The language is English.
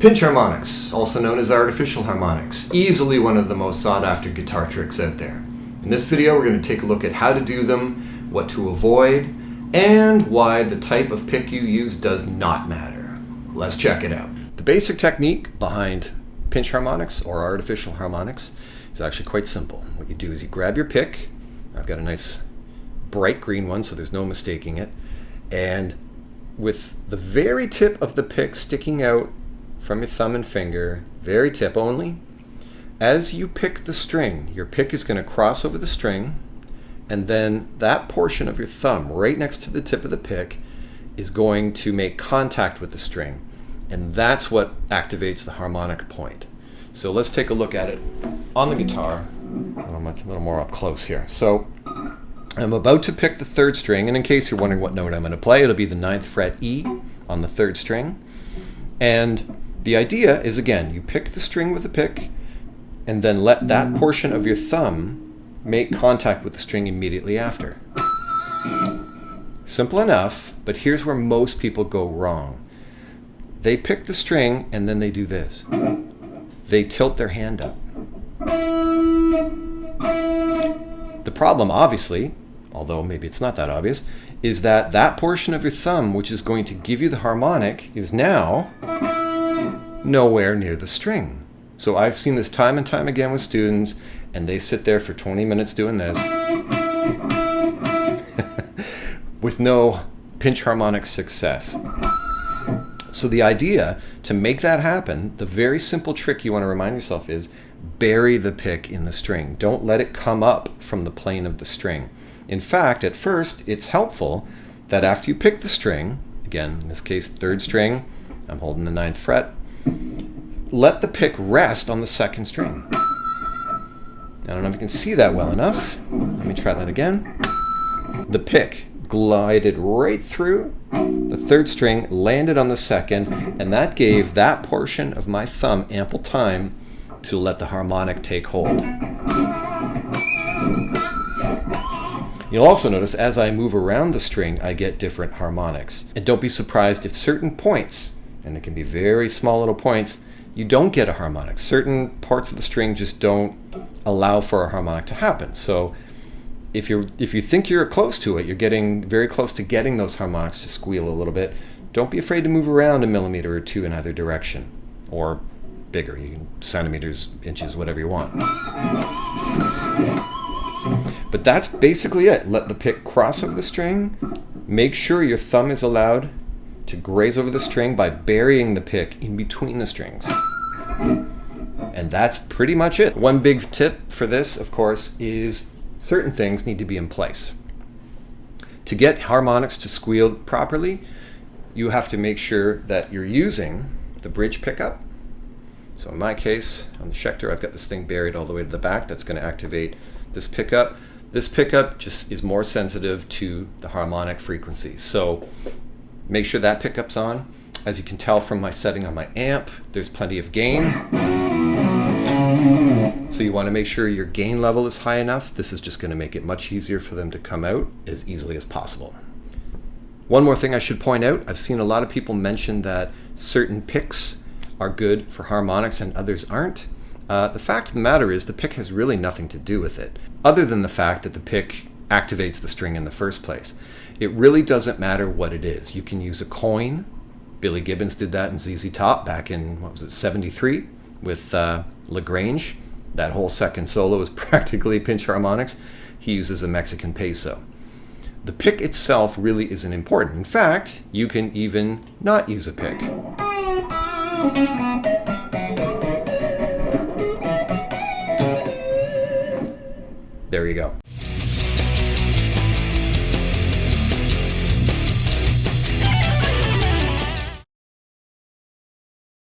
Pinch harmonics, also known as artificial harmonics, easily one of the most sought after guitar tricks out there. In this video we're going to take a look at how to do them, what to avoid, and why the type of pick you use does not matter. Let's check it out. The basic technique behind pinch harmonics or artificial harmonics is actually quite simple. What you do is you grab your pick. I've got a nice bright green one so there's no mistaking it, and with the very tip of the pick sticking out from your thumb and finger, very tip only, as you pick the string, your pick is going to cross over the string, and then that portion of your thumb right next to the tip of the pick is going to make contact with the string, and that's what activates the harmonic point. So let's take a look at it on the guitar, a little more up close here. So I'm about to pick the third string, and in case you're wondering what note I'm going to play, it'll be the 9th fret E on the third string. And the idea is, again, you pick the string with a pick, and then let that portion of your thumb make contact with the string immediately after. Simple enough, but here's where most people go wrong. They pick the string, and then they do this. They tilt their hand up. The problem, obviously, although maybe it's not that obvious, is that that portion of your thumb, which is going to give you the harmonic, is now nowhere near the string. So I've seen this time and time again with students, and they sit there for 20 minutes doing this with no pinch harmonic success. So the idea to make that happen, the very simple trick you want to remind yourself is bury the pick in the string. Don't let it come up from the plane of the string. In fact, at first, it's helpful that after you pick the string, again, in this case, third string, I'm holding the 9th fret, let the pick rest on the second string. I don't know if you can see that well enough. Let me try that again. The pick glided right through the third string, landed on the second, and that gave that portion of my thumb ample time to let the harmonic take hold. You'll also notice as I move around the string, I get different harmonics. And don't be surprised if certain points, and they can be very small little points, you don't get a harmonic. Certain parts of the string just don't allow for a harmonic to happen. So if you think you're close to it, you're getting very close to getting those harmonics to squeal a little bit, don't be afraid to move around a millimeter or two in either direction, or bigger, you can centimeters, inches, whatever you want. But that's basically it. Let the pick cross over the string. Make sure your thumb is allowed to graze over the string by burying the pick in between the strings. And that's pretty much it. One big tip for this, of course, is certain things need to be in place. To get harmonics to squeal properly, you have to make sure that you're using the bridge pickup. So in my case, on the Schecter, I've got this thing buried all the way to the back. That's going to activate this pickup. This pickup just is more sensitive to the harmonic frequency. So make sure that pickup's on. As you can tell from my setting on my amp, there's plenty of gain. So you want to make sure your gain level is high enough. This is just going to make it much easier for them to come out as easily as possible. One more thing I should point out, I've seen a lot of people mention that certain picks are good for harmonics and others aren't. The fact of the matter is the pick has really nothing to do with it, other than the fact that the pick activates the string in the first place. It really doesn't matter what it is. You can use a coin. Billy Gibbons did that in ZZ Top back in, what was it, 73 with LaGrange. That whole second solo is practically pinch harmonics. He uses a Mexican peso. The pick itself really isn't important. In fact, you can even not use a pick. There you go.